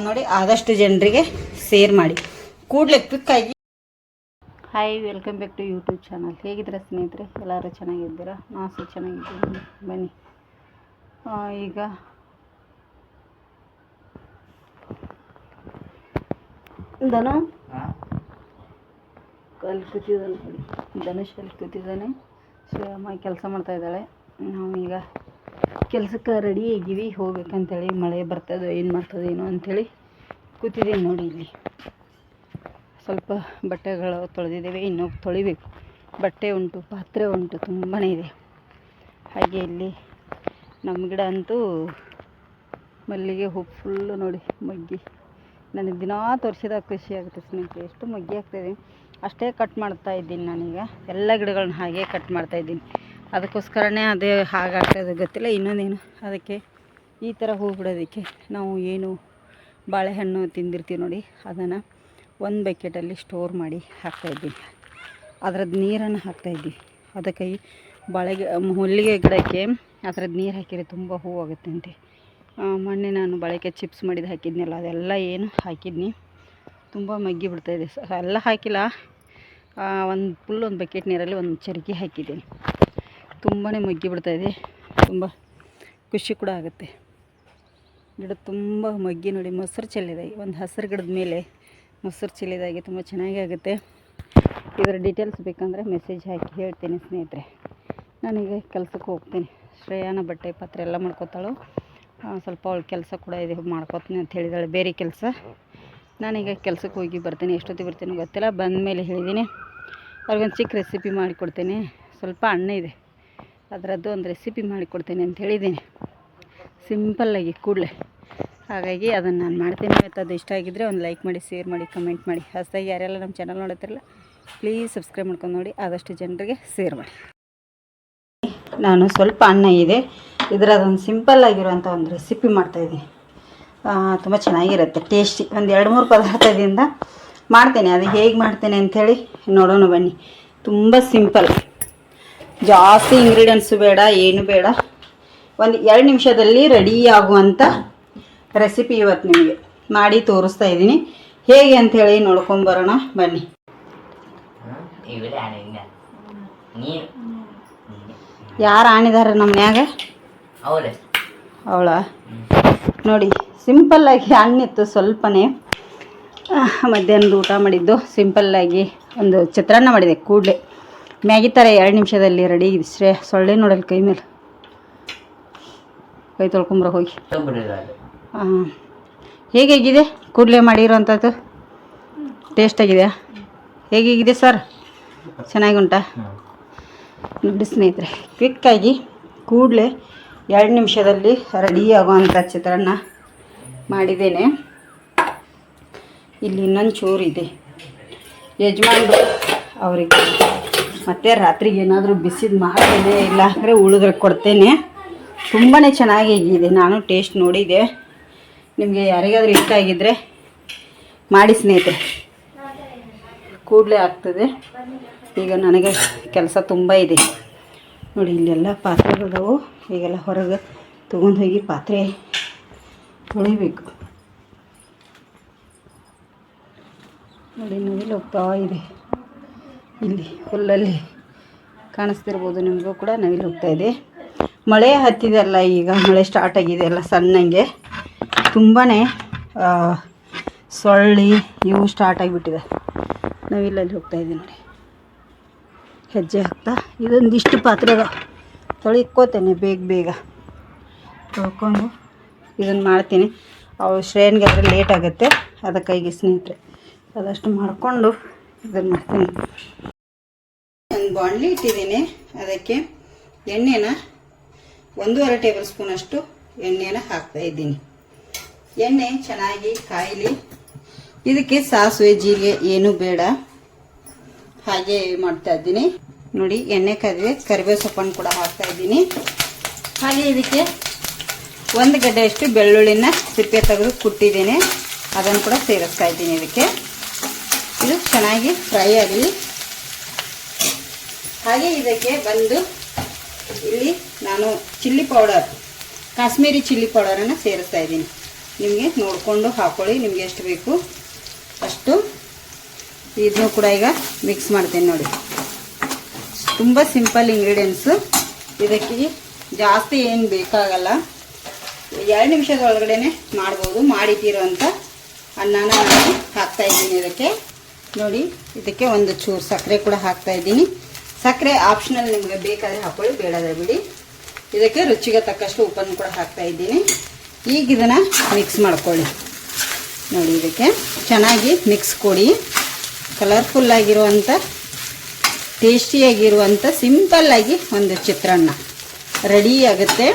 ನೋಡಿ ಆದಷ್ಟು ಜನರಿಗೆ ಶೇರ್ ಮಾಡಿ ಕೂಡಲೇ ಕ್ವಿಕ್ಕಾಗಿ. Hi, welcome back to YouTube channel. ಹೇಗಿದ್ದೀರಾ ಸ್ನೇಹಿತರೆ? ಎಲ್ಲರೂ ಚೆನ್ನಾಗಿದ್ದೀರಾ? ನಾನು ಸಹ ಚೆನ್ನಾಗಿದ್ದೀನಿ. ಬನ್ನಿ ಈಗ ದನ ಅಲ್ಲಿ ಕೂತಿದ್ದಾನೆ ನೋಡಿ. ಧನುಷ್ ಅಲ್ಲಿ ಕೂತಿದ್ದಾನೆ. ಶ್ರೇಯಮ್ಮ ಕೆಲಸ ಮಾಡ್ತಾ ಇದ್ದಾಳೆ. ನಾವೀಗ ಕೆಲಸಕ್ಕೆ ರೆಡಿ ಆಗಿವಿ, ಹೋಗ್ಬೇಕಂತೇಳಿ. ಮಳೆ ಬರ್ತದೋ ಏನು ಮಾಡ್ತದೋ ಏನೋ ಅಂಥೇಳಿ ಕೂತಿದ್ದೀನಿ ನೋಡಿ. ಇಲ್ಲಿ ಸ್ವಲ್ಪ ಬಟ್ಟೆಗಳು ತೊಳೆದಿದ್ದೇವೆ, ಇನ್ನೂ ತೊಳಿಬೇಕು. ಬಟ್ಟೆ ಉಂಟು, ಪಾತ್ರೆ ಉಂಟು, ತುಂಬಾ ಇದೆ. ಹಾಗೆ ಇಲ್ಲಿ ನಮ್ಮ ಗಿಡ ಅಂತೂ ಮಲ್ಲಿಗೆ ಹೂ ಫುಲ್ಲು ನೋಡಿ ಮಗ್ಗಿ. ನನಗೆ ದಿನ ತೋರಿಸಿದಾಗ ಖುಷಿ ಆಗುತ್ತೆ ಸ್ನೇಹಿತರೆ. ಎಷ್ಟು ಮಗ್ಗಿ ಆಗ್ತಾಯಿದೆ ಅಷ್ಟೇ ಕಟ್ ಮಾಡ್ತಾ ಇದ್ದೀನಿ ನಾನೀಗ. ಎಲ್ಲ ಗಿಡಗಳನ್ನ ಹಾಗೆ ಕಟ್ ಮಾಡ್ತಾಯಿದ್ದೀನಿ. ಅದಕ್ಕೋಸ್ಕರನೇ ಅದೇ ಹಾಗಾಗ್ತದೆ ಗೊತ್ತಿಲ್ಲ ಇನ್ನೊಂದೇನು. ಅದಕ್ಕೆ ಈ ಥರ ಹೂ ಬಿಡೋದಕ್ಕೆ ನಾವು ಏನು ಬಾಳೆಹಣ್ಣು ತಿಂದಿರ್ತೀವಿ ನೋಡಿ, ಅದನ್ನು ಒಂದು ಬಕೆಟಲ್ಲಿ ಸ್ಟೋರ್ ಮಾಡಿ ಹಾಕ್ತಾಯಿದ್ದೀನಿ. ಅದರದ್ದು ನೀರನ್ನು ಹಾಕ್ತಾಯಿದ್ದೀವಿ. ಅದಕ್ಕೆ ಮಲ್ಲಿಗೆ ಗಿಡಕ್ಕೆ ಅದರದ್ದು ನೀರು ಹಾಕಿದರೆ ತುಂಬ ಹೂವು ಆಗುತ್ತೆ ಅಂತೆ. ಮೊನ್ನೆ ನಾನು ಬಾಳೆಕಾಯಿ ಚಿಪ್ಸ್ ಮಾಡಿದ್ದು ಹಾಕಿದ್ನಲ್ಲ, ಅದೆಲ್ಲ ಏನು ಹಾಕಿದ್ನಿ, ತುಂಬ ಮಗ್ಗಿ ಬಿಡ್ತಾಯಿದೆ. ಎಲ್ಲ ಹಾಕಿಲ್ಲ, ಒಂದು ಬಕೆಟ್ ನೀರಲ್ಲಿ ಒಂದು ಚರಿಗೆ ಹಾಕಿದ್ದೀನಿ. ತುಂಬಾ ಮಗ್ಗಿ ಬಿಡ್ತಾಯಿದೆ. ತುಂಬ ಖುಷಿ ಕೂಡ ಆಗುತ್ತೆ. ಗಿಡ ತುಂಬ ಮಗ್ಗಿ ನೋಡಿ. ಮೊಸರು ಚೆಲ್ಲಿದಾಗಿ ಒಂದು ಹಸಿರು ಗಿಡದ ಮೇಲೆ ಮೊಸರು ಚೆಲ್ಲಿದಾಗಿ ತುಂಬ ಚೆನ್ನಾಗಿ ಆಗುತ್ತೆ. ಇದರ ಡೀಟೇಲ್ಸ್ ಬೇಕಂದರೆ ಮೆಸೇಜ್ ಹಾಕಿ ಹೇಳ್ತೀನಿ ಸ್ನೇಹಿತರೆ. ನಾನೀಗ ಕೆಲಸಕ್ಕೆ ಹೋಗ್ತೀನಿ. ಶ್ರೇಯಾನ ಬಟ್ಟೆ ಪಾತ್ರೆ ಎಲ್ಲ ಮಾಡ್ಕೊತಾಳು. ಸ್ವಲ್ಪ ಅವಳು ಕೆಲಸ ಕೂಡ ಇದೆ, ಮಾಡ್ಕೊತೀನಿ ಅಂತ ಹೇಳಿದಾಳೆ, ಬೇರೆ ಕೆಲಸ. ನಾನೀಗ ಕೆಲಸಕ್ಕೆ ಹೋಗಿ ಬರ್ತೀನಿ. ಎಷ್ಟೊತ್ತಿಗೆ ಬರ್ತೀನಿ ಗೊತ್ತಿಲ್ಲ. ಬಂದ ಮೇಲೆ ಹೇಳಿದ್ದೀನಿ ಅವ್ರಿಗೊಂದು ಚಿಕ್ಕ ರೆಸಿಪಿ ಮಾಡಿಕೊಡ್ತೇನೆ. ಸ್ವಲ್ಪ ಅನ್ನ ಇದೆ, ಅದರದ್ದು ಒಂದು ರೆಸಿಪಿ ಮಾಡಿಕೊಡ್ತೇನೆ ಅಂತ ಹೇಳಿದ್ದೀನಿ, ಸಿಂಪಲ್ಲಾಗಿ ಕೂಡಲೇ. ಹಾಗಾಗಿ ಅದನ್ನು ನಾನು ಮಾಡ್ತೀನಿ. ಮತ್ತು ಅದು ಇಷ್ಟ ಆಗಿದ್ದರೆ ಒಂದು ಲೈಕ್ ಮಾಡಿ, ಶೇರ್ ಮಾಡಿ, ಕಮೆಂಟ್ ಮಾಡಿ. ಹೊಸದಾಗಿ ಯಾರೆಲ್ಲ ನಮ್ಮ ಚಾನಲ್ ನೋಡುತ್ತಿರಲ್ಲ ಪ್ಲೀಸ್ ಸಬ್ಸ್ಕ್ರೈಬ್ ಮಾಡ್ಕೊಂಡು ನೋಡಿ, ಆದಷ್ಟು ಜನರಿಗೆ ಶೇರ್ ಮಾಡಿ. ನಾನು ಸ್ವಲ್ಪ ಅನ್ನ ಇದೆ, ಇದರದೊಂದು ಸಿಂಪಲ್ಲಾಗಿರುವಂಥ ಒಂದು ರೆಸಿಪಿ ಮಾಡ್ತಾಯಿದ್ದೀನಿ. ತುಂಬ ಚೆನ್ನಾಗಿರುತ್ತೆ, ಟೇಸ್ಟಿ. ಒಂದು 2-3 ಪದಾರ್ಥದಿಂದ ಮಾಡ್ತೇನೆ. ಅದು ಹೇಗೆ ಮಾಡ್ತೇನೆ ಅಂಥೇಳಿ ನೋಡೋಣ ಬನ್ನಿ. ತುಂಬ ಸಿಂಪಲ್, ಜಾಸ್ತಿ ಇಂಗ್ರೀಡಿಯೆಂಟ್ಸು ಬೇಡ, ಏನು ಬೇಡ. ಒಂದು 2 ನಿಮಿಷದಲ್ಲಿ ರೆಡಿ ಆಗುವಂಥ ರೆಸಿಪಿ ಇವತ್ತು ನಿಮಗೆ ಮಾಡಿ ತೋರಿಸ್ತಾ ಇದ್ದೀನಿ. ಹೇಗೆ ಅಂಥೇಳಿ ನೋಡ್ಕೊಂಬರೋಣ ಬನ್ನಿ. ಯಾರು ಆಣಿದಾರೆ ನಮ್ಮ ಮನ್ಯಾಗ? ಅವಳ ನೋಡಿ. ಸಿಂಪಲ್ಲಾಗಿ ಹಣ್ಣಿತ್ತು ಸ್ವಲ್ಪನೇ. ಮಧ್ಯಾಹ್ನದ ಊಟ ಮಾಡಿದ್ದು ಸಿಂಪಲ್ಲಾಗಿ ಒಂದು ಚಿತ್ರಾನ್ನ ಮಾಡಿದೆ. ಕೂಡಲೇ ಮ್ಯಾಗಿ ಥರ 2 ನಿಮಿಷದಲ್ಲಿ ರೆಡಿ ಇದೆ. ಸೊಳ್ಳೆ ನೋಡಲ್ಲ ಕೈ ಮೇಲೆ. ಕೈ ತೊಳ್ಕೊಂಬ್ರ ಹೋಗಿ. ಹೇಗಿದೆ ಕೂಡಲೇ ಮಾಡಿರೋಂಥದ್ದು? ಟೇಸ್ಟಾಗಿದೆ? ಹೇಗಿದೆ ಸರ್? ಚೆನ್ನಾಗಿ ಉಂಟಾ? ನೋಡಿ ಸ್ನೇಹಿತರೆ, ಕ್ವಿಕ್ಕಾಗಿ ಕೂಡಲೇ 2 ನಿಮಿಷದಲ್ಲಿ ರೆಡಿ ಆಗುವಂಥ ಚಿತ್ರಾನ್ನ ಮಾಡಿದ್ದೇನೆ. ಇಲ್ಲಿ ಇನ್ನೊಂದು ಚೂರು ಇದೆ. ಯಜಮಾನ್ರು ಅವರಿಗೆ ಮತ್ತೆ ರಾತ್ರಿಗೆ ಏನಾದರೂ ಬಿಸಿದು ಮಾಡ್ತೇನೆ, ಇಲ್ಲ ಅಂದರೆ ಉಳಿದ್ರೆ ಕೊಡ್ತೇನೆ. ತುಂಬಾ ಚೆನ್ನಾಗಿದೆ. ನಾನು ಟೇಸ್ಟ್ ನೋಡಿದೆ. ನಿಮಗೆ ಯಾರಿಗಾದ್ರೂ ಇಷ್ಟ ಆಗಿದ್ದರೆ ಮಾಡಿ ಸ್ನೇಹಿತರೆ, ಕೂಡಲೇ ಆಗ್ತದೆ. ಈಗ ನನಗೆ ಕೆಲಸ ತುಂಬ ಇದೆ ನೋಡಿ. ಇಲ್ಲೆಲ್ಲ ಪಾತ್ರೆಗಳಿದಾವು. ಈಗೆಲ್ಲ ಹೊರಗೆ ತೊಗೊಂಡು ಹೋಗಿ ಪಾತ್ರೆ ತೊಳಿಬೇಕು ನೋಡಿ. ನವಿಲು ಹೋಗ್ತಾ ಇದೆ ಇಲ್ಲಿ ಹುಲ್ಲಲ್ಲಿ, ಕಾಣಿಸ್ತಿರ್ಬೋದು ನಿಮಗೂ ಕೂಡ. ನವಿಲು ಹೋಗ್ತಾ ಇದೆ. ಮಳೆ ಹತ್ತಿದೆಲ್ಲ, ಈಗ ಮಳೆ ಸ್ಟಾರ್ಟ್ ಆಗಿದೆ ಎಲ್ಲ ಸಣ್ಣಂಗೆ. ತುಂಬಾ ಸೊಳ್ಳೆ ಇವು ಸ್ಟಾರ್ಟ್ ಆಗಿಬಿಟ್ಟಿದೆ. ನವಿಲಲ್ಲಿ ಹೋಗ್ತಾ ಇದೆ ನೋಡಿ, ಹೆಜ್ಜೆ ಹಾಕ್ತಾ. ಇದೊಂದಿಷ್ಟು ಪಾತ್ರೆ ತೊಳಿಕೋತೇನೆ ಬೇಗ ತೊಳ್ಕೊಂಡು ಇದನ್ನು ಮಾಡ್ತೀನಿ. ಅವಳು ಶ್ರೇಯನ್ಗೆ ಆದರೆ ಲೇಟ್ ಆಗುತ್ತೆ, ಅದಕ್ಕಾಗಿ ಸ್ನೇಹಿತರೆ ಅದಷ್ಟು ಮಾಡಿಕೊಂಡು ಇದನ್ನು ಮಾಡ್ತೀನಿ. ಒಂದು ಬಾಣಲಿ ಇಟ್ಟಿದ್ದೀನಿ. ಅದಕ್ಕೆ ಎಣ್ಣೆನ 1.5 ಟೇಬಲ್ ಸ್ಪೂನಷ್ಟು ಎಣ್ಣೆನ ಹಾಕ್ತಾಯಿದ್ದೀನಿ. ಎಣ್ಣೆ ಚೆನ್ನಾಗಿ ಕಾಯಲಿ. ಇದಕ್ಕೆ ಸಾಸಿವೆ ಜೀರಿಗೆ ಏನೂ ಬೇಡ, ಹಾಗೆ ಮಾಡ್ತಾಯಿದ್ದೀನಿ ನೋಡಿ. ಎಣ್ಣೆ ಕಾದಿದೆ. ಕರಿಬೇವು ಸೊಪ್ಪನ್ನು ಕೂಡ ಹಾಕ್ತಾಯಿದ್ದೀನಿ. ಹಾಗೆ ಇದಕ್ಕೆ 1 ಗಡ್ಡೆಯಷ್ಟು ಬೆಳ್ಳುಳ್ಳಿನ ಸಿಪ್ಪೆ ತೆಗೆದು ಕುಟ್ಟಿದ್ದೇನೆ, ಅದನ್ನು ಕೂಡ ಸೇರಿಸ್ತಾ ಇದ್ದೀನಿ. ಇದಕ್ಕೆ ಇದು ಚೆನ್ನಾಗಿ ಫ್ರೈ ಆಗಲಿ. ಹಾಗೆ ಇದಕ್ಕೆ ಬಂದು ಇಲ್ಲಿ ನಾನು ಚಿಲ್ಲಿ ಪೌಡರ್, ಕಾಶ್ಮೀರಿ ಚಿಲ್ಲಿ ಪೌಡರನ್ನು ಸೇರಿಸ್ತಾ ಇದ್ದೀನಿ. ನಿಮಗೆ ನೋಡಿಕೊಂಡು ಹಾಕ್ಕೊಳ್ಳಿ, ನಿಮಗೆ ಎಷ್ಟು ಬೇಕು ಅಷ್ಟು. ಇದನ್ನು ಕೂಡ ಈಗ ಮಿಕ್ಸ್ ಮಾಡ್ತೇನೆ ನೋಡಿ. ತುಂಬ ಸಿಂಪಲ್ ಇಂಗ್ರೀಡಿಯೆಂಟ್ಸು, ಇದಕ್ಕೆ ಜಾಸ್ತಿ ಏನು ಬೇಕಾಗಲ್ಲ. 2 ನಿಮಿಷದ ಒಳಗಡೆ ಮಾಡ್ಬೋದು. ಮಾಡಿಟ್ಟಿರೋಂಥ ಅನ್ನನ ನಾನು ಹಾಕ್ತಾಯಿದ್ದೀನಿ ಇದಕ್ಕೆ ನೋಡಿ. ಇದಕ್ಕೆ ಒಂದು ಚೂರು ಸಕ್ಕರೆ ಕೂಡ ಹಾಕ್ತಾಯಿದ್ದೀನಿ. ಸಕ್ಕರೆ ಆಪ್ಷನಲ್, ನಿಮಗೆ ಬೇಕಾದರೆ ಹಾಕ್ಕೊಳ್ಳಿ, ಬೇಡಾದರೆ ಬಿಡಿ. ಇದಕ್ಕೆ ರುಚಿಗೆ ತಕ್ಕಷ್ಟು ಉಪ್ಪನ್ನು ಕೂಡ ಹಾಕ್ತಾಯಿದ್ದೀನಿ. ಈಗ ಇದನ್ನು ಮಿಕ್ಸ್ ಮಾಡ್ಕೊಳ್ಳಿ ನೋಡಿ. ಇದಕ್ಕೆ ಚೆನ್ನಾಗಿ ಮಿಕ್ಸ್ ಕೊಡಿ. ಕಲರ್ಫುಲ್ಲಾಗಿರುವಂಥ, ಟೇಸ್ಟಿಯಾಗಿರುವಂಥ ಸಿಂಪಲ್ಲಾಗಿ ಒಂದು ಚಿತ್ರಾನ್ನ ರೆಡಿ ಆಗುತ್ತೆ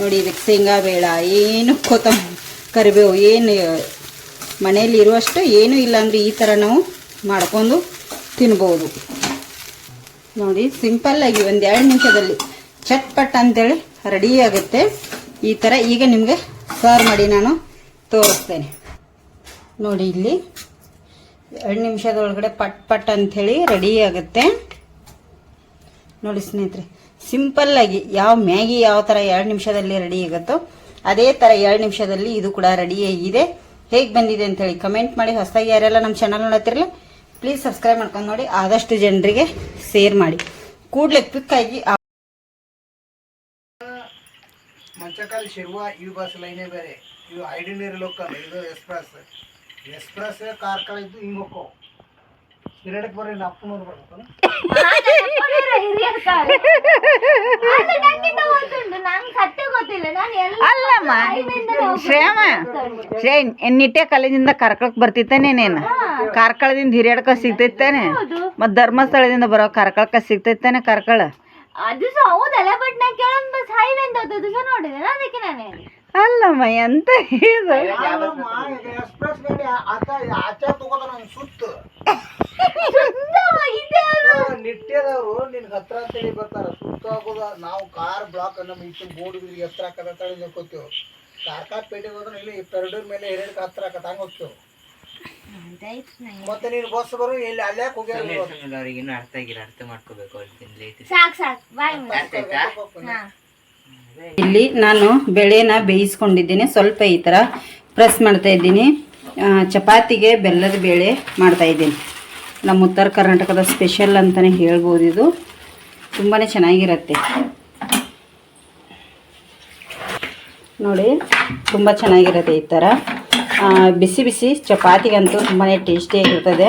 ನೋಡಿ. ಇದಕ್ಕೆ ಶೇಂಗಾ ಬೇಡ, ಏನು ಕರಿಬೇವು ಏನು ಮನೆಯಲ್ಲಿ ಇರುವಷ್ಟು ಏನೂ ಇಲ್ಲಾಂದರೆ ಈ ಥರ ನಾವು ಮಾಡ್ಕೊಂಡು ತಿನ್ಬೋದು ನೋಡಿ. ಸಿಂಪಲ್ಲಾಗಿ ಒಂದು 2 ನಿಮಿಷದಲ್ಲಿ ಚಟ್ಪಟ್ ಅಂತೇಳಿ ರೆಡಿ ಆಗುತ್ತೆ ಈ ಥರ. ಈಗ ನಿಮಗೆ ಸರ್ವ್ ಮಾಡಿ ನಾನು ತೋರಿಸ್ತೇನೆ ನೋಡಿ. ಇಲ್ಲಿ 2 ನಿಮಿಷದೊಳಗಡೆ ಪಟ್ ಪಟ್ ಅಂಥೇಳಿ ರೆಡಿ ಆಗುತ್ತೆ ನೋಡಿ ಸ್ನೇಹಿತರೆ. ಸಿಂಪಲ್ಲಾಗಿ ಮ್ಯಾಗಿ ಯಾವ ಥರ 2 ನಿಮಿಷದಲ್ಲಿ ರೆಡಿ ಆಗುತ್ತೋ ಅದೇ ಥರ 2 ನಿಮಿಷದಲ್ಲಿ ಇದು ಕೂಡ ರೆಡಿ ಆಗಿದೆ. ಹೇಗೆ ಬಂದಿದೆ ಅಂಥೇಳಿ ಕಮೆಂಟ್ ಮಾಡಿ. ಹೊಸದಾಗಿ ಯಾರೆಲ್ಲ ನಮ್ಮ ಚಾನಲ್ ನೋಡತ್ತಿರಲ್ಲ ಪ್ಲೀಸ್ ಸಬ್ಸ್ಕ್ರೈಬ್ ಮಾಡ್ಕೊಂಡು ನೋಡಿ. ಆದಷ್ಟು ಜನರಿಗೆ ಶೇರ್ ಮಾಡಿ. ಕೂಡಲೇ ಕ್ವಿಕ್ಕಾಗಿ ಮಂಚಕಾಲ್ ಶಿರ್ವ ಈ ಬಸ್ ಲೈನೇ ಬೇರೆ. ಇವು ಐಡಿನರಿ ಲೋಕಲ್, ಇದು ಎಕ್ಸ್ಪ್ರೆಸ್ ಕಾರ್ಕಳ ಇದ್ದು ಹಿಂಗೆ ಹೋಗೋ ಹಿರಿಯಡಕ್ಕೆ ಬರ್ರಿ. ಅಪ್ಪನವ್ರು ಬರ್ಬೇಕು ಅಲ್ಲಮ್ಮ ಶ್ರೇಮ ನಿಟ್ಟೆ ಕಾಲೇಜಿಂದ ಕಾರ್ಕಳಕ್ಕೆ ಬರ್ತಿತ್ತೇನೆ ನೀನು. ಕಾರ್ಕಳದಿಂದ ಹಿರಿಯಡ್ಕ ಸಿಗ್ತೈತಾನೆ, ಮತ್ತು ಧರ್ಮಸ್ಥಳದಿಂದ ಬರೋ ಕಾರ್ಕಳಕ್ಕೆ ಸಿಗ್ತೈತಾನೆ ಕಾರ್ಕಳ. ಅದು ಹೌದಲ್ಲ, ಬಟ್ ನಾ ಕೇಳೋದು ಬಸ್ ಹೈವೇ ಅಂತ ಹೋದದ್ದು ನೋಡಿದೆ ಅದಕ್ಕೆ ನಾನೇ. ಅಲ್ಲಮ್ಮ ಎಂತ ಇದು ಎಕ್ಸ್ಪ್ರೆಸ್ ಗಾಡಿ ಆಚಾರ ತಗೋತಾರ ಸುತ್ತು ನಿಟ್ಟೆದವರು ನಿನ್ಗೆ ಹತ್ರ ಅಂತೇಳಿ ಬರ್ತಾರ. ಸುತ್ತು ಹಾಕೋದ ನಾವು ಕಾರ್ ಬ್ಲಾಕ್ ನಮ್ಮ ಇಟ್ಟು ಬೋರ್ಡ್ ಎತ್ತರ ಹಾಕದ ನೋಡ್ಕೋತೀವಿ. ಕಾರ್ಕಾಪೇಟೆಗೆ ಹೋದ್ರೆ ಇಲ್ಲಿ ಪೆರಡೂರ್ ಮೇಲೆ ಹಿರಿಯಡ್ಕ ಹತ್ರ ಹಾಕತ್ ಹಂಗೆ ಹೋಗ್ತೇವೆ. ಮತ್ತೆ ನೀನು ಬಸ್ ಬರೋ ಇಲ್ಲಿ ಅಲ್ಲೇ ಹೋಗ್ಯಾರ ಅರ್ಥ ಮಾಡ್ಕೋಬೇಕು. ಇಲ್ಲಿ ನಾನು ಬೇಳೆನ ಬೇಯಿಸ್ಕೊಂಡಿದ್ದೀನಿ. ಸ್ವಲ್ಪ ಈ ಥರ ಪ್ರೆಸ್ ಮಾಡ್ತಾ ಇದ್ದೀನಿ. ಚಪಾತಿಗೆ ಬೆಲ್ಲದ ಬೇಳೆ ಮಾಡ್ತಾ ಇದ್ದೀನಿ. ನಮ್ಮ ಉತ್ತರ ಕರ್ನಾಟಕದ ಸ್ಪೆಷಲ್ ಅಂತಲೇ ಹೇಳ್ಬೋದು. ಇದು ತುಂಬಾ ಚೆನ್ನಾಗಿರುತ್ತೆ ನೋಡಿ. ತುಂಬ ಚೆನ್ನಾಗಿರುತ್ತೆ ಈ ಥರ ಬಿಸಿ ಬಿಸಿ ಚಪಾತಿಗಂತೂ ತುಂಬಾ ಟೇಸ್ಟಿಯಾಗಿರ್ತದೆ.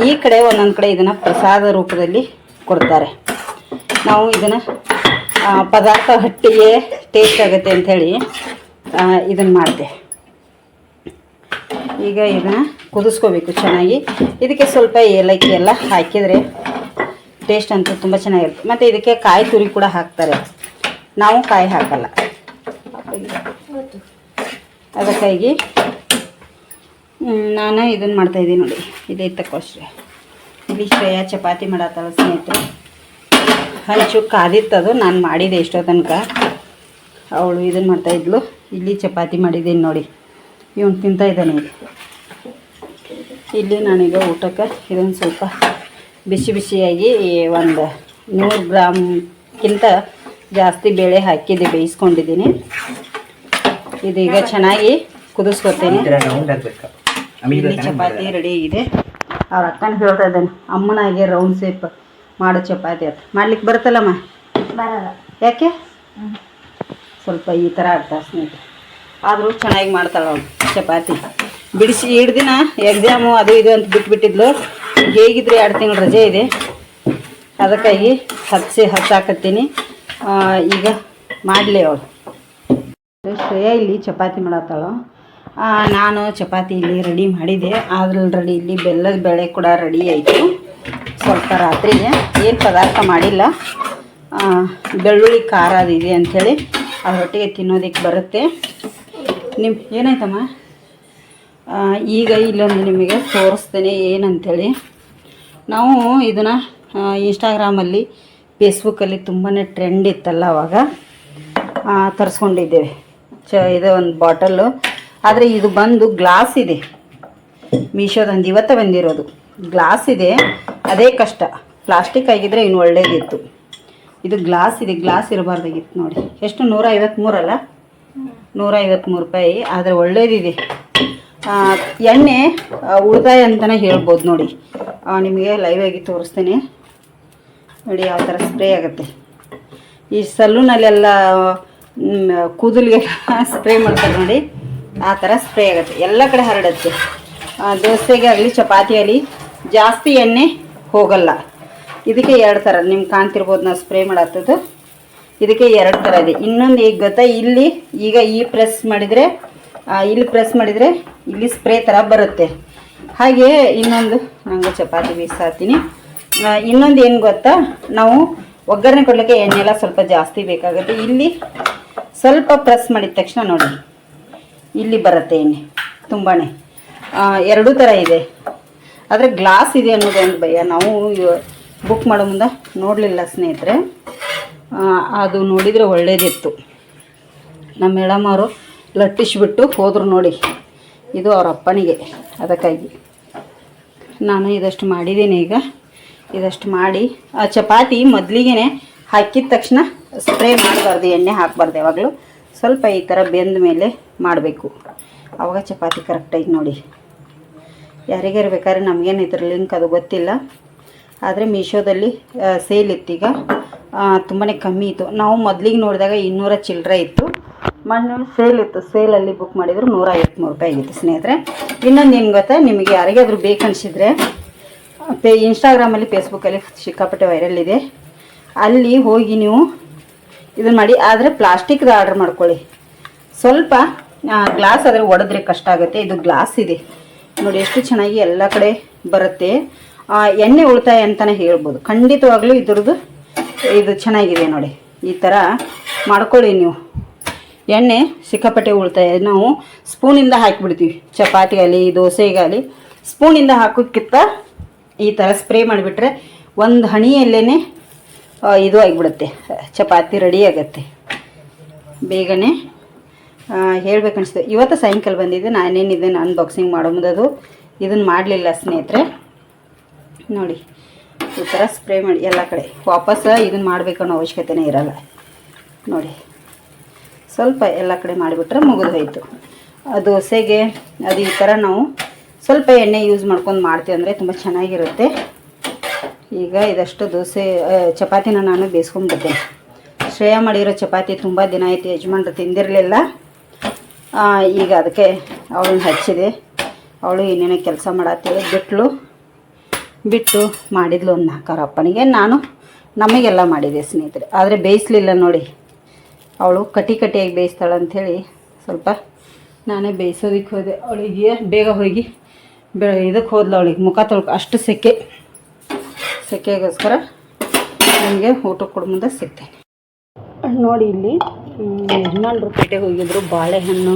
ಈ ಕಡೆ ಒಂದೊಂದು ಕಡೆ ಇದನ್ನು ಪ್ರಸಾದ ರೂಪದಲ್ಲಿ ಕೊಡ್ತಾರೆ. ನಾವು ಇದನ್ನು ಪದಾರ್ಥ ಹೊಟ್ಟಿಗೆ ಟೇಸ್ಟ್ ಆಗುತ್ತೆ ಅಂಥೇಳಿ ಇದನ್ನು ಮಾಡಿದೆ. ಈಗ ಇದನ್ನು ಕುದಿಸ್ಕೋಬೇಕು ಚೆನ್ನಾಗಿ. ಇದಕ್ಕೆ ಸ್ವಲ್ಪ ಏಲಕ್ಕಿ ಎಲ್ಲ ಹಾಕಿದರೆ ಟೇಸ್ಟ್ ಅಂತೂ ತುಂಬ ಚೆನ್ನಾಗಿರುತ್ತೆ. ಮತ್ತು ಇದಕ್ಕೆ ಕಾಯಿ ತುರಿ ಕೂಡ ಹಾಕ್ತಾರೆ, ನಾವು ಕಾಯಿ ಹಾಕಲ್ಲ. ಅದಕ್ಕಾಗಿ ನಾನು ಇದನ್ನು ಮಾಡ್ತಾಯಿದ್ದೀನಿ ನೋಡಿ. ಇದೇ ತಕ್ಕೋಷ್ಟ್ರೆ ಇಲ್ಲಿ ಶ್ರೇಯಾ ಚಪಾತಿ ಮಾಡತ್ತಾಳ ಸ್ನೇಹಿತರೆ. ಹಂಚು ಕಾದಿತ್ತದು, ನಾನು ಮಾಡಿದೆ ಎಷ್ಟೋ ತನಕ. ಅವಳು ಇದನ್ನು ಮಾಡ್ತಾಯಿದ್ಲು. ಇಲ್ಲಿ ಚಪಾತಿ ಮಾಡಿದ್ದೀನಿ ನೋಡಿ. ಇವನು ತಿಂತಾ ಇದ್ದಾನೆ. ಇಲ್ಲಿ ನಾನೀಗ ಊಟಕ್ಕೆ ಇದೊಂದು ಸ್ವಲ್ಪ ಬಿಸಿ ಬಿಸಿಯಾಗಿ ಒಂದು 100 ಗ್ರಾಮ್ಗಿಂತ ಜಾಸ್ತಿ ಬೇಳೆ ಹಾಕಿದ್ದೆ, ಬೇಯಿಸ್ಕೊಂಡಿದ್ದೀನಿ. ಇದೀಗ ಚೆನ್ನಾಗಿ ಕುದಿಸ್ಕೊತೇನೆ. ಇಲ್ಲಿ ಚಪಾತಿ ರೆಡಿ ಆಗಿದೆ. ಅವ್ರ ಅಕ್ಕನ ಹೇಳ್ತಾ ಇದ್ದಾನೆ, ಅಮ್ಮನಾಗೆ ರೌಂಡ್ ಶೇಪ್ ಮಾಡೋ ಚಪಾತಿ ಅಂತ. ಮಾಡ್ಲಿಕ್ಕೆ ಬರುತ್ತಲ್ಲಮ್ಮ? ಬರಲ್ಲ. ಯಾಕೆ? ಸ್ವಲ್ಪ ಈ ಥರ ಆಗ್ತಾರೆ ಸ್ನೇಹಿತರೆ. ಆದರೂ ಚೆನ್ನಾಗಿ ಮಾಡ್ತಾಳೆ ಅವಳು ಚಪಾತಿ. ಬಿಡಿಸಿ 2 ದಿನ ಎಕ್ಸಾಮು ಅದು ಇದು ಅಂತ ಬಿಟ್ಬಿಟ್ಟಿದ್ಲು. ಹೇಗಿದ್ರೆ 2 ತಿಂಗಳು ರಜೆ ಇದೆ, ಅದಕ್ಕಾಗಿ ಹಚ್ಚಾಕತ್ತೀನಿ. ಈಗ ಮಾಡಲಿ ಅವಳು. ಶ್ರೇಯಾ ಇಲ್ಲಿ ಚಪಾತಿ ಮಾಡತ್ತಾಳು. ನಾನು ಚಪಾತಿ ಇಲ್ಲಿ ರೆಡಿ ಮಾಡಿದೆ. ಆಲ್ರೆಡಿ ಇಲ್ಲಿ ಬೆಲ್ಲದ ಬೇಳೆ ಕೂಡ ರೆಡಿ ಆಯಿತು. ಸ್ವಲ್ಪ ರಾತ್ರಿಗೆ ಏನು ಪದಾರ್ಥ ಮಾಡಿಲ್ಲ. ಬೆಳ್ಳುಳ್ಳಿ ಖಾರ ಅದಿದೆ ಅಂಥೇಳಿ ಅದರೊಟ್ಟಿಗೆ ತಿನ್ನೋದಕ್ಕೆ ಬರುತ್ತೆ. ಏನಾಯ್ತಮ್ಮ? ಈಗ ಇಲ್ಲೊಂದು ನಿಮಗೆ ತೋರಿಸ್ತೇನೆ ಏನಂಥೇಳಿ. ನಾವು ಇದನ್ನು ಇನ್ಸ್ಟಾಗ್ರಾಮಲ್ಲಿ ಫೇಸ್ಬುಕ್ಕಲ್ಲಿ ತುಂಬಾ ಟ್ರೆಂಡ್ ಇತ್ತಲ್ಲ, ಆವಾಗ ತರಿಸ್ಕೊಂಡಿದ್ದೇವೆ. ಇದು ಒಂದು ಬಾಟಲ್ಲು. ಆದರೆ ಇದು ಬಂದು ಗ್ಲಾಸ್ ಇದೆ. ಮೀಶೋದಂದು ಇವತ್ತು ಬಂದಿರೋದು ಗ್ಲಾಸ್ ಇದೆ. ಅದೇ ಕಷ್ಟ. ಪ್ಲಾಸ್ಟಿಕ್ ಆಗಿದ್ದರೆ ಇನ್ನು ಒಳ್ಳೇದಿತ್ತು. ಇದು ಗ್ಲಾಸ್ ಇದೆ. ಗ್ಲಾಸ್ ಇರಬಾರ್ದಾಗಿತ್ತು ನೋಡಿ. ಎಷ್ಟು 153 ಅಲ್ಲ? 153 ರೂಪಾಯಿ. ಆದರೆ ಒಳ್ಳೇದಿದೆ. ಎಣ್ಣೆ ಉಳಿತಾಯ ಅಂತಲೇ ಹೇಳ್ಬೋದು ನೋಡಿ. ನಿಮಗೆ ಲೈವ್ ಆಗಿ ತೋರಿಸ್ತೀನಿ ನೋಡಿ ಯಾವ ಥರ ಸ್ಪ್ರೇ ಆಗುತ್ತೆ. ಈ ಸಲೂನಲ್ಲೆಲ್ಲ ಕೂದಲಿಗೆ ಸ್ಪ್ರೇ ಮಾಡ್ತಾರೆ ನೋಡಿ, ಆ ಥರ ಸ್ಪ್ರೇ ಆಗುತ್ತೆ, ಎಲ್ಲ ಕಡೆ ಹರಡುತ್ತೆ. ದೋಸೆಗೆ ಆಗಲಿ ಚಪಾತಿ ಆಗಲಿ ಜಾಸ್ತಿ ಎಣ್ಣೆ ಹೋಗಲ್ಲ. ಇದಕ್ಕೆ 2 ಥರ ನಿಮ್ಗೆ ಕಾಣ್ತಿರ್ಬೋದು ನಾವು ಸ್ಪ್ರೇ ಮಾಡತ್ತದು. ಇದಕ್ಕೆ 2 ಥರ ಇದೆ. ಇನ್ನೊಂದು ಈಗ ಗೊತ್ತಾ, ಇಲ್ಲಿ ಈಗ ಈ ಪ್ರೆಸ್ ಮಾಡಿದರೆ ಇಲ್ಲಿ ಪ್ರೆಸ್ ಮಾಡಿದರೆ ಇಲ್ಲಿ ಸ್ಪ್ರೇ ಥರ ಬರುತ್ತೆ. ಹಾಗೆ ಇನ್ನೊಂದು ನಂಗೆ ಚಪಾತಿ ಬೀಸಾತೀನಿ. ಇನ್ನೊಂದು ಏನು ಗೊತ್ತಾ, ನಾವು ಒಗ್ಗರಣೆ ಕೊಡಲಿಕ್ಕೆ ಎಣ್ಣೆ ಎಲ್ಲ ಸ್ವಲ್ಪ ಜಾಸ್ತಿ ಬೇಕಾಗುತ್ತೆ. ಇಲ್ಲಿ ಸ್ವಲ್ಪ ಪ್ರೆಸ್ ಮಾಡಿದ ತಕ್ಷಣ ನೋಡಿ ಇಲ್ಲಿ ಬರುತ್ತೆ ಎಣ್ಣೆ ತುಂಬಾ. 2 ಥರ ಇದೆ. ಆದರೆ ಗ್ಲಾಸ್ ಇದೆ ಅನ್ನೋದು ಒಂದು ಭಯ. ನಾವು ಬುಕ್ ಮಾಡೋ ಮುಂದೆ ನೋಡಲಿಲ್ಲ ಸ್ನೇಹಿತರೆ, ಅದು ನೋಡಿದರೆ ಒಳ್ಳೇದಿತ್ತು. ನಮ್ಮ ಮೇಡಮ್ ಅವರು ಲಟ್ಟಿಸ್ಬಿಟ್ಟು ಹೋದರು ನೋಡಿ. ಇದು ಅವ್ರ ಅಪ್ಪನಿಗೆ, ಅದಕ್ಕಾಗಿ ನಾನು ಇದಷ್ಟು ಮಾಡಿದ್ದೀನಿ. ಈಗ ಇದಷ್ಟು ಮಾಡಿ ಆ ಚಪಾತಿ ಮೊದಲಿಗೆ ಹಾಕಿದ ತಕ್ಷಣ ಸ್ಪ್ರೇ ಮಾಡಬಾರ್ದು, ಎಣ್ಣೆ ಹಾಕಬಾರ್ದು. ಯಾವಾಗಲೂ ಸ್ವಲ್ಪ ಈ ಥರ ಬೆಂದ ಮೇಲೆ ಮಾಡಬೇಕು, ಆವಾಗ ಚಪಾತಿ ಕರೆಕ್ಟಾಗಿ ನೋಡಿ. ಯಾರಿಗಾರು ಬೇಕಾದ್ರೆ ನಮಗೇನು ಇದ್ರ ಲಿಂಕ್ ಅದು ಗೊತ್ತಿಲ್ಲ, ಆದರೆ ಮೀಶೋದಲ್ಲಿ ಸೇಲ್ ಇತ್ತೀಗ, ತುಂಬಾ ಕಮ್ಮಿ ಇತ್ತು. ನಾವು ಮೊದಲಿಗೆ ನೋಡಿದಾಗ 200 ಚಿಲ್ಲರೆ ಇತ್ತು. ಮೊನ್ನೆ ಸೇಲ್ ಇತ್ತು, ಸೇಲಲ್ಲಿ ಬುಕ್ ಮಾಡಿದ್ರು 153 ರೂಪಾಯಿ ಆಗಿತ್ತು ಸ್ನೇಹಿತರೆ. ಇನ್ನೊಂದು ಏನು ಗೊತ್ತಾ, ನಿಮಗೆ ಯಾರಿಗಾದ್ರೂ ಬೇಕನ್ಸಿದ್ರೆ ಇನ್ಸ್ಟಾಗ್ರಾಮಲ್ಲಿ ಫೇಸ್ಬುಕ್ಕಲ್ಲಿ ಸಿಕ್ಕಾಪಟ್ಟೆ ವೈರಲ್ ಇದೆ, ಅಲ್ಲಿ ಹೋಗಿ ನೀವು ಇದನ್ನು ಮಾಡಿ. ಆದರೆ ಪ್ಲಾಸ್ಟಿಕ್ದು ಆರ್ಡ್ರ್ ಮಾಡ್ಕೊಳ್ಳಿ. ಸ್ವಲ್ಪ ಗ್ಲಾಸ್ ಆದರೆ ಒಡೆದ್ರೆ ಕಷ್ಟ ಆಗುತ್ತೆ. ಇದು ಗ್ಲಾಸ್ ಇದೆ ನೋಡಿ, ಎಷ್ಟು ಚೆನ್ನಾಗಿ ಎಲ್ಲ ಕಡೆ ಬರುತ್ತೆ. ಎಣ್ಣೆ ಉಳಿತಾಯ ಅಂತಲೇ ಹೇಳ್ಬೋದು. ಖಂಡಿತವಾಗ್ಲೂ ಇದ್ರದ್ದು ಇದು ಚೆನ್ನಾಗಿದೆ ನೋಡಿ. ಈ ಥರ ಮಾಡ್ಕೊಳ್ಳಿ ನೀವು. ಎಣ್ಣೆ ಸಿಕ್ಕಾಪಟ್ಟೆ ಉಳಿತಾಯ. ನಾವು ಸ್ಪೂನಿಂದ ಹಾಕಿಬಿಡ್ತೀವಿ ಚಪಾತಿಗಾಗಲಿ ದೋಸೆಗಾಗಲಿ, ಸ್ಪೂನಿಂದ ಹಾಕೋಕ್ಕಿಂತ ಈ ಥರ ಸ್ಪ್ರೇ ಮಾಡಿಬಿಟ್ರೆ ಒಂದು ಹಣಿಯಲ್ಲೇ ಇದು ಆಗಿಬಿಡುತ್ತೆ, ಚಪಾತಿ ರೆಡಿ ಆಗುತ್ತೆ ಬೇಗನೆ. ಹೇಳ್ಬೇಕನ್ನಿಸ್ತದೆ. ಇವತ್ತು ಸಾಯಂಕಾಲ ಬಂದಿದ್ದೆ, ನಾನೇನಿದೆ ಅನ್ಬಾಕ್ಸಿಂಗ್ ಮಾಡೋ ಮುಂದದು ಇದನ್ನು ಮಾಡಲಿಲ್ಲ ಸ್ನೇಹಿತರೆ. ನೋಡಿ ಈ ಥರ ಸ್ಪ್ರೇ ಮಾಡಿ ಎಲ್ಲ ಕಡೆ. ವಾಪಸ್ ಇದನ್ನು ಮಾಡಬೇಕನ್ನೋ ಅವಶ್ಯಕತೆನೇ ಇರಲ್ಲ ನೋಡಿ. ಸ್ವಲ್ಪ ಎಲ್ಲ ಕಡೆ ಮಾಡಿಬಿಟ್ರೆ ಮುಗಿದು ಹೋಯಿತು. ದೋಸೆಗೆ ಅದು ಈ ಥರ ನಾವು ಸ್ವಲ್ಪ ಎಣ್ಣೆ ಯೂಸ್ ಮಾಡ್ಕೊಂಡು ಮಾಡ್ತೀವಿ ಅಂದರೆ ತುಂಬ ಚೆನ್ನಾಗಿರುತ್ತೆ. ಈಗ ಇದಷ್ಟು ದೋಸೆ ಚಪಾತಿನ ನಾನು ಬೇಯಿಸ್ಕೊಂಡ್ಬಿಡ್ತೇನೆ. ಶ್ರೇಯಾ ಮಾಡಿರೋ ಚಪಾತಿ ತುಂಬ ದಿನ ಆಯಿತು, ಯಜಮಾನ್ರು ತಿಂದಿರಲಿಲ್ಲ. ಈಗ ಅದಕ್ಕೆ ಅವಳನ್ನ ಹಚ್ಚಿದೆ. ಅವಳು ಇನ್ನೇನೋ ಕೆಲಸ ಮಾಡತ್ತೇಳಿ ಬಿಟ್ಟು ಮಾಡಿದ್ಲು ಒಂದು 4 ಅಪ್ಪನಿಗೆ. ನಾನು ನಮಗೆಲ್ಲ ಮಾಡಿದೆ ಸ್ನೇಹಿತರೆ, ಆದರೆ ಬೇಯಿಸಲಿಲ್ಲ ನೋಡಿ. ಅವಳು ಕಟ್ಟಿಯಾಗಿ ಬೇಯಿಸ್ತಾಳೆ ಅಂಥೇಳಿ ಸ್ವಲ್ಪ ನಾನೇ ಬೇಯಿಸೋದಕ್ಕೆ ಹೋದೆ. ಅವಳಿಗೆ ಬೇಗ ಹೋಗಿ ಇದಕ್ಕೆ ಹೋದ್ಲು, ಅವಳಿಗೆ ಮುಖ ತೊಳ್ಕೊ. ಅಷ್ಟು ಸೆಕೆಗೋಸ್ಕರ ನನಗೆ ಊಟಕ್ಕೆ ಕೊಡ ಮುಂದೆ ಸಿಗ್ತೇನೆ ನೋಡಿ. ಇಲ್ಲಿ ಯಜಮಾನ್ರು ಪೇಟೆಗೆ ಹೋಗಿದ್ರು, ಬಾಳೆಹಣ್ಣು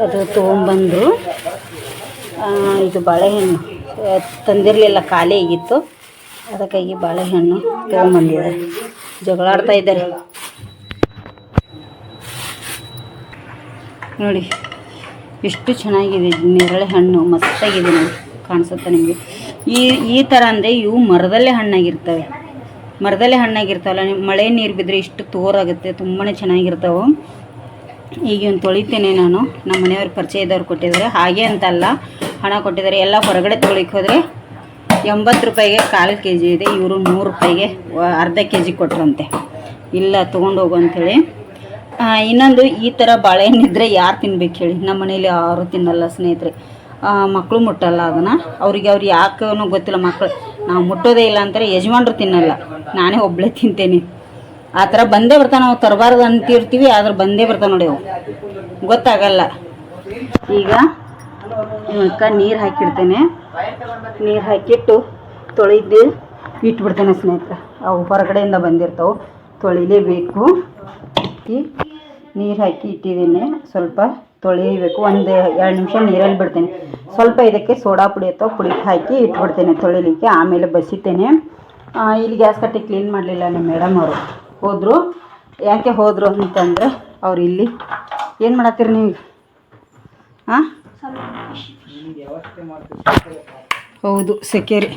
ಅದು ತೊಗೊಂಬಂದರು. ಇದು ಬಾಳೆಹಣ್ಣು ತಂದಿರಲಿಲ್ಲ, ಖಾಲಿ ಆಗಿತ್ತು, ಅದಕ್ಕಾಗಿ ಬಾಳೆಹಣ್ಣು ತೊಗೊಂಬಂದಿದ್ದಾರೆ. ಜಗಳಾಡ್ತಾ ಇದ್ದಾರೆ ನೋಡಿ. ಎಷ್ಟು ಚೆನ್ನಾಗಿದೆ ನೇರಳೆ ಹಣ್ಣು, ಮಸ್ತಾಗಿದೆ ನೋಡಿ, ಕಾಣಿಸುತ್ತೆ ನಿಮಗೆ. ಈ ಥರ ಅಂದರೆ ಇವು ಮರದಲ್ಲೇ ಹಣ್ಣಾಗಿರ್ತವೆ. ಹಣ್ಣಾಗಿರ್ತಾವಲ್ಲ, ಮಳೆ ನೀರು ಬಿದ್ದರೆ ಇಷ್ಟು ತೋರಾಗುತ್ತೆ, ತುಂಬಾ ಚೆನ್ನಾಗಿರ್ತಾವೆ. ಈಗ ಒಂದು ತೊಳಿತೇನೆ ನಾನು. ನಮ್ಮ ಮನೆಯವ್ರ ಪರಿಚಯ ಇದ್ದವ್ರು ಕೊಟ್ಟಿದ್ದಾರೆ, ಹಾಗೆ ಅಂತಲ್ಲ, ಹಣ ಕೊಟ್ಟಿದ್ದಾರೆ. ಎಲ್ಲ ಹೊರಗಡೆ ತೊಳಿಕ್ಕೆ ಹೋದರೆ 80 ರೂಪಾಯಿಗೆ 1/4 kg ಇದೆ, ಇವರು 100 ರೂಪಾಯಿಗೆ ಅರ್ಧ kg ಕೊಟ್ರಂತೆ. ಇಲ್ಲ ತೊಗೊಂಡು ಹೋಗು ಅಂಥೇಳಿ. ಇನ್ನೊಂದು ಈ ಥರ ಬಾಳೆಹಣ್ಣಿದ್ರೆ ಯಾರು ತಿನ್ಬೇಕು ಹೇಳಿ? ನಮ್ಮ ಮನೇಲಿ ಯಾರು ತಿನ್ನಲ್ಲ ಸ್ನೇಹಿತರೆ. ಮಕ್ಕಳು ಮುಟ್ಟಲ್ಲ ಅದನ್ನು. ಅವ್ರು ಯಾಕೆ ಗೊತ್ತಿಲ್ಲ, ಮಕ್ಕಳು ನಾವು ಮುಟ್ಟೋದೇ ಇಲ್ಲ ಅಂತಾರೆ. ಯಜಮಾನ್ರು ತಿನ್ನಲ್ಲ, ನಾನೇ ಒಬ್ಬಳೇ ತಿಂತೇನೆ. ಆ ಥರ ಬಂದೇ ಬರ್ತಾವೆ. ನಾವು ತರಬಾರ್ದು ಅಂತಿರ್ತೀವಿ, ಆದ್ರೆ ಬಂದೇ ಬರ್ತಾವೆ ನೋಡಿ, ಅವು ಗೊತ್ತಾಗಲ್ಲ. ಈಗ ಇವಕ್ಕೆ ನೀರು ಹಾಕಿಡ್ತೇನೆ. ನೀರು ಹಾಕಿಟ್ಟು ತೊಳೆದು ಇಟ್ಬಿಡ್ತೇನೆ ಸ್ನೇಹಿತರೆ. ಅವು ಹೊರಗಡೆಯಿಂದ ಬಂದಿರ್ತಾವೆ, ತೊಳಿಲೇಬೇಕು. ನೀರು ಹಾಕಿ ಇಟ್ಟಿದ್ದೀನಿ, ಸ್ವಲ್ಪ ತೊಳಿಬೇಕು. 1-2 ನಿಮಿಷ ನೀರಲ್ಲಿ ಬಿಡ್ತೇನೆ. ಸ್ವಲ್ಪ ಇದಕ್ಕೆ ಸೋಡಾ ಪುಡಿ ಅಥವಾ ಪುಡಿ ಹಾಕಿ ಇಟ್ಬಿಡ್ತೇನೆ ತೊಳಿಲಿಕ್ಕೆ. ಆಮೇಲೆ ಬಸಿತೇನೆ. ಇಲ್ಲಿ ಗ್ಯಾಸ್ ಕಟ್ಟಿ ಕ್ಲೀನ್ ಮಾಡಲಿಲ್ಲ ನಮ್ಮ ಮೇಡಮ್ ಅವರು, ಹೋದರು. ಯಾಕೆ ಹೋದರು ಅಂತಂದರೆ, ಅವ್ರು ಇಲ್ಲಿ ಏನು ಮಾಡತ್ತೀರಿ ನೀವು? ಹಾಂ ಹೌದು, ಸೆಕೆರಿ.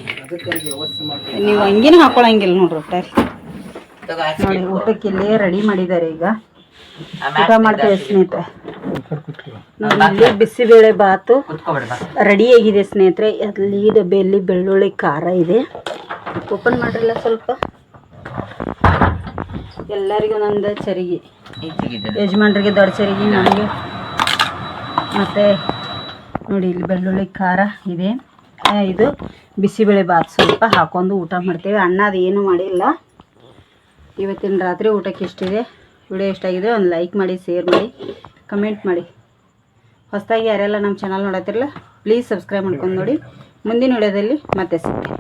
ನೀವು ಹಂಗೇನು ಹಾಕ್ಕೊಳಂಗಿಲ್ಲ ನೋಡ್ರಿ ಒಟ್ಟಾರೆ. ನೋಡಿ ಊಟಕ್ಕೆ ಇಲ್ಲೇ ರೆಡಿ ಮಾಡಿದ್ದಾರೆ. ಈಗ ಊಟ ಮಾಡ್ತೇವೆ ಸ್ನೇಹಿತರೆ. ಈ ಕಡೆ ಕೂತ್ಕೊ. ನೋಡಿ ಇಲ್ಲಿ ಬಿಸಿಬೇಳೆ ಬಾತು ರೆಡಿ ಆಗಿದೆ ಸ್ನೇಹಿತರೆ. ಅಲ್ಲಿ ಡಬ್ಬಿಯಲ್ಲಿ ಬೆಳ್ಳುಳ್ಳಿ ಖಾರ ಇದೆ. ಓಪನ್ ಮಾಡಿರಲ್ಲ ಸ್ವಲ್ಪ. ಎಲ್ಲರಿಗೂ ನಂದು ಚರಿಗೆ, ಯಜಮಾನ್ರಿಗೆ ದೊಡ್ಡ ಚರಿಗೆ, ನನಗೆ. ಮತ್ತು ನೋಡಿ ಇಲ್ಲಿ ಬೆಳ್ಳುಳ್ಳಿ ಖಾರ ಇದೆ. ಇದು ಬಿಸಿಬೇಳೆ ಬಾತ್ ಸ್ವಲ್ಪ ಹಾಕೊಂಡು ಊಟ ಮಾಡ್ತೇವೆ. ಅಣ್ಣ ಅದು ಏನೂ ಮಾಡಿಲ್ಲ. ಇವತ್ತಿನ ರಾತ್ರಿ ಊಟಕ್ಕೆ ಇಷ್ಟಿದೆ. ವಿಡಿಯೋ ಇಷ್ಟ ಆಗಿದೆ ಒಂದು ಲೈಕ್ ಮಾಡಿ, ಶೇರ್ ಮಾಡಿ, ಕಮೆಂಟ್ ಮಾಡಿ. ಹೊಸದಾಗಿ ಯಾರೆಲ್ಲ ನಮ್ಮ ಚಾನಲ್ ನೋಡತ್ತಿರಲ್ಲ ಪ್ಲೀಸ್ ಸಬ್ಸ್ಕ್ರೈಬ್ ಮಾಡ್ಕೊಂಡು ನೋಡಿ. ಮುಂದಿನ ವಿಡಿಯೋದಲ್ಲಿ ಮತ್ತೆ ಸಿಗ್ತೀನಿ.